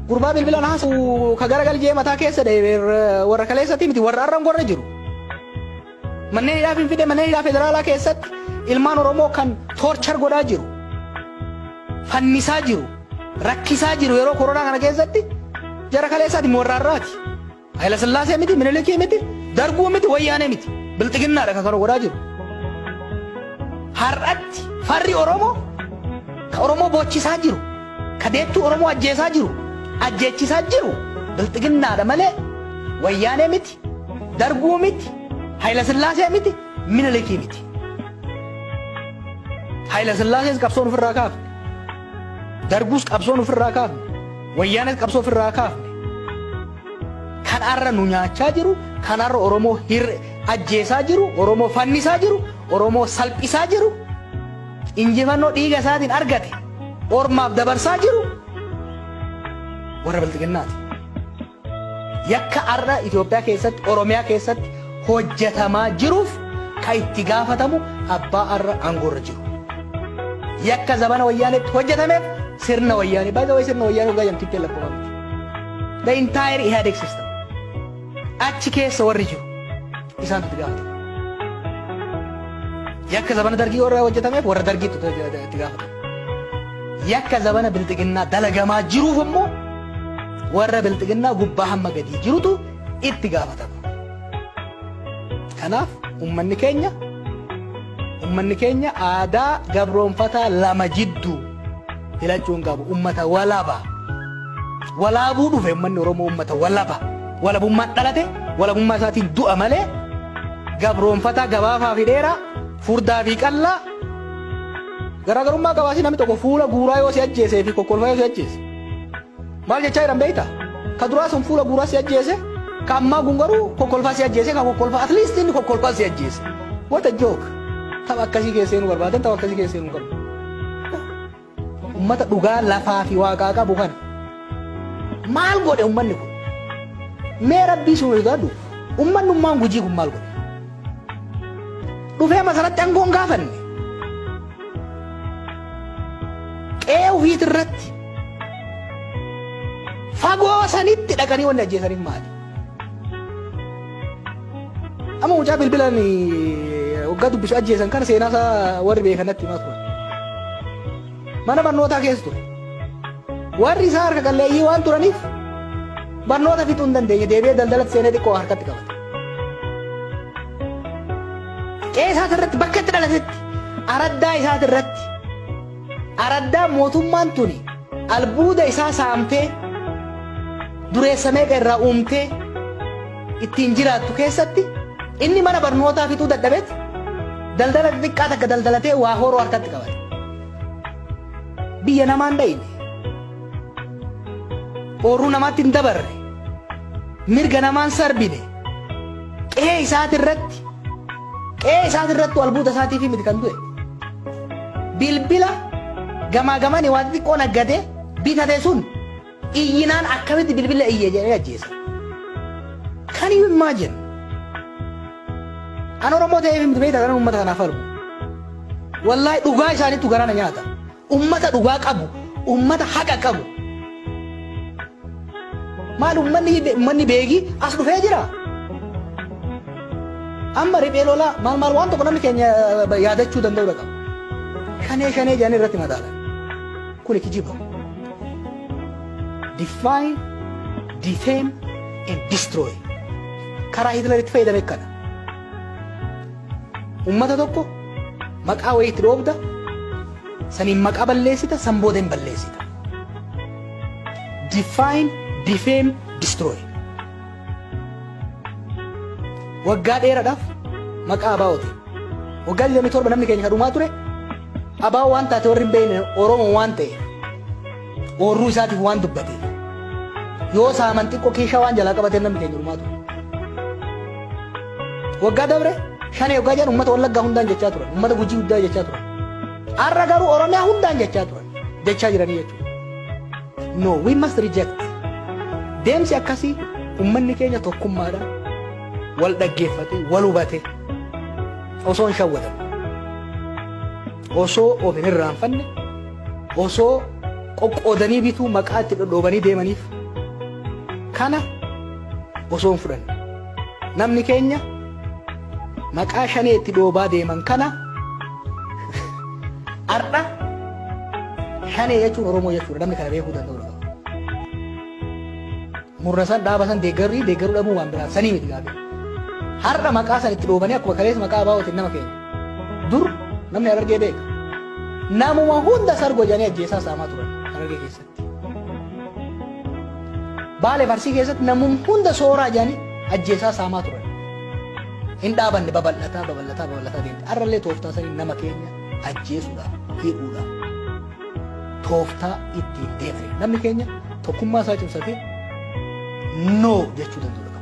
gurbaa bilbila naasu ka garagal jee mataa keessa warra kaleessatti miti warra arran gorra jiru. Manneen hidhaa Finfinnee manneen hidhaa federaalaa keessatti ilmaan Oromoo kan toorchar godhaa jiru. Fannisaa jiru. Rakkisaa jiru yeroo koronaa kana keessatti jara kaleessaati warra arraati. Hayila Sillaasee miti, Minilikii miti, Darguu miti, Wayyaanee miti. Bilxiginnaadha kan godhaa jiru. Har'atti farri Oromoo ka Oromoo boochisaa jiru. Ka deettuu Oromoo ajjeesaa jiru. Ajjeechisaa jiru. Bilxiginnaadha malee Wayyaanee miti, Darguu miti, Hayila Sillaasee miti, Minilikii miti. Hayila Sillaasees qabsoon ofirraa kaafne. Darguus qabsoon ofirraa kaafne. Wayyaanees qabsoo ofirraa kaafne. Kan arra nu nyaachaa jiru, kan arra Oromoo ajjeesaa jiru, Oromoo fannisaa jiru, Oromoo salphisaa jiru, injifannoo dhiiga isaatiin argate ormaaf dabarsaa jiru warra bilxiginnaati. Yakka arra Itoophiyaa keessatti, Oromiyaa keessatti hojjetamaa jiruuf kan itti gaafatamu abbaa arra aangoorra jiru. Yakka zabana Wayyaaneetti hojjetameef sirna Wayyaanee. By the way, sirna Wayyaanee waggaa jamtiitti lakkoofamti. The entire Ihadeg system. Achi keessa warri jiru isaantu itti gaafatamu. Yakka zabana Dargii warra hojjetameef warra Dargiitu itti gaafatamu. Yakka zabana bilxiginnaa dalagamaa jiruuf immoo warra bilxiginnaa gubbaa hamma gadii jirutu itti gaafatama. Kanaaf ummanni keenya aadaa gabroonfataa lama jidduu filachuun qabu. Ummata walaba. Walaabuu dhufe ummanni Oromoo ummata walaba. Walabummaan dhalate walabummaa isaatiin du'a malee gabroonfataa gabaafaa fi dheeraa furdaa fi qallaa garaagarummaa qabaasi namni tokko fuula guuraa yoo si ajjeesee fi kokkolfaa yoo si ajjeese maal jechaa jiran beektaa? Ka duraa sun fuula guuraa si ajjeese ka ammaa kun garuu kokkolfaa si ajjeese ka kokkolfaa at least inni kokkolfaa si ajjeese. What a joke. Tapha akkasii keessee nu barbaadan tapha akkasii keessee nu qabu. Ummata dhugaa lafaa fi waaqaa qabu kana maal godhe ummanni kun? Mee rabbii sun eegaadhu ummannummaan Gujii kun maal godhe? Dhufee masaratti aangoon gaafanne qe'ee ofiit irratti fagoo sanitti dhaqanii wanni ajjeesaniif maali? Amma mucaa bilbilaan waggaa dubbisu ajjeesan kana seenaa isaa warri beekanatti himaa turan. Mana barnootaa keessa ture. Warri isaa harka qalleeyyii waan turaniif barnoota fixuu hin dandeenye deebi'ee daldalatti seenee xiqqoo harkatti qabate. Qe'ee isaati irratti bakka itti dhalatetti araddaa isaati irratti araddaa mootummaan tuni albuuda isaa saamtee dureessa meeqa irraa uumtee ittiin jiraattu keessatti inni mana barnootaa fixuu dadhabetti daldala xiqqaa takka daldalatee waa horoo harkatti qabate. Biyya namaan dhayine. Oorruu namaatti hin dabarre. Mirga namaan sarbine. Qe'ee isaati irratti albuuda isaatiif miti kan du'e. Bilbila gamaa gamani waan xiqqoo naggatee bitate sun iyyinaan akkamitti bilbila iyyee jedhee ajjeesa. Can you imagine? An Oromoo ta'eef miti beektaa kan uummata kanaaf argu. Wallaahi dhugaa isaaniitu garana nyaata. Ummata dhugaa qabu, ummata haqa qabu. Maal ummanni beekii as dhufee jira? Amma riphee lolaa maal waan tokko namni keenya yaadachuu danda'u qaba. Shanee jedhanii irratti madaalan. Kuni kijiba. Define, defame and destroy. Karaa Hitleritti fayyadame kana. Ummata tokko maqaa wayiitti dhoobda. Saniin maqaa balleessita, san booda hin balleessita. Define, defame, destroy. Waggaa dheeraadhaaf maqaa abaa'ooti. Waggaa 27 namni keenya kadhumaa ture. Abaa'oo waan taate warri hin beekne Oromoo waan ta'e oorruu isaatiif waan dubbate. Yoo saaman xiqqoo keeshaa waan jalaa qabatee namni keenya dhumaa ture. Waggaa dabre shanee waggaa jedhan uummata Wallaggaa hundaan jechaa turan. Uummata Gujii hundaan jechaa turan. Har'a garuu Oromiyaa hundaan jechaa turan. Jechaa jiranii jechuudha. No, we must reject. Deemsi akkasii uummanni keenya tokkummaadhaan wal dhaggeeffate, wal hubate osoo hin shawwatamu. Osoo of hin irraanfanne, osoo qoqqoodanii bituu maqaa itti dhodhoobanii deemaniif kana osoo hin fudhanne namni keenya maqaa shanee itti dhoobaa deeman kana har'a shanee jechuun Oromoo jechuudha namni kana beekuu danda'udha. Murna san dhaaba san deeggaruu dhabuu waan biraa sanii miti gaafa. Har'a maqaa san itti dhoobanii akkuma kaleessa maqaa baa'ootiin nama keenya. Dur namni Harargee beeka. Namuma hunda sargoo jedhanii ajjeesaa saamaa turan Harargee keessatti. Baalee Farsii keessatti namuma hunda sooraa jedhanii ajjeesaa saamaa turan. Hin dhaabanne babal'ataa deemte. Har'allee tooftaa sanii nama keenya ajjeesuudhaaf hidhuudhaaf tooftaa ittiin deemte. Namni keenya tokkummaa isaa cimsatee noo jechuu danda'u.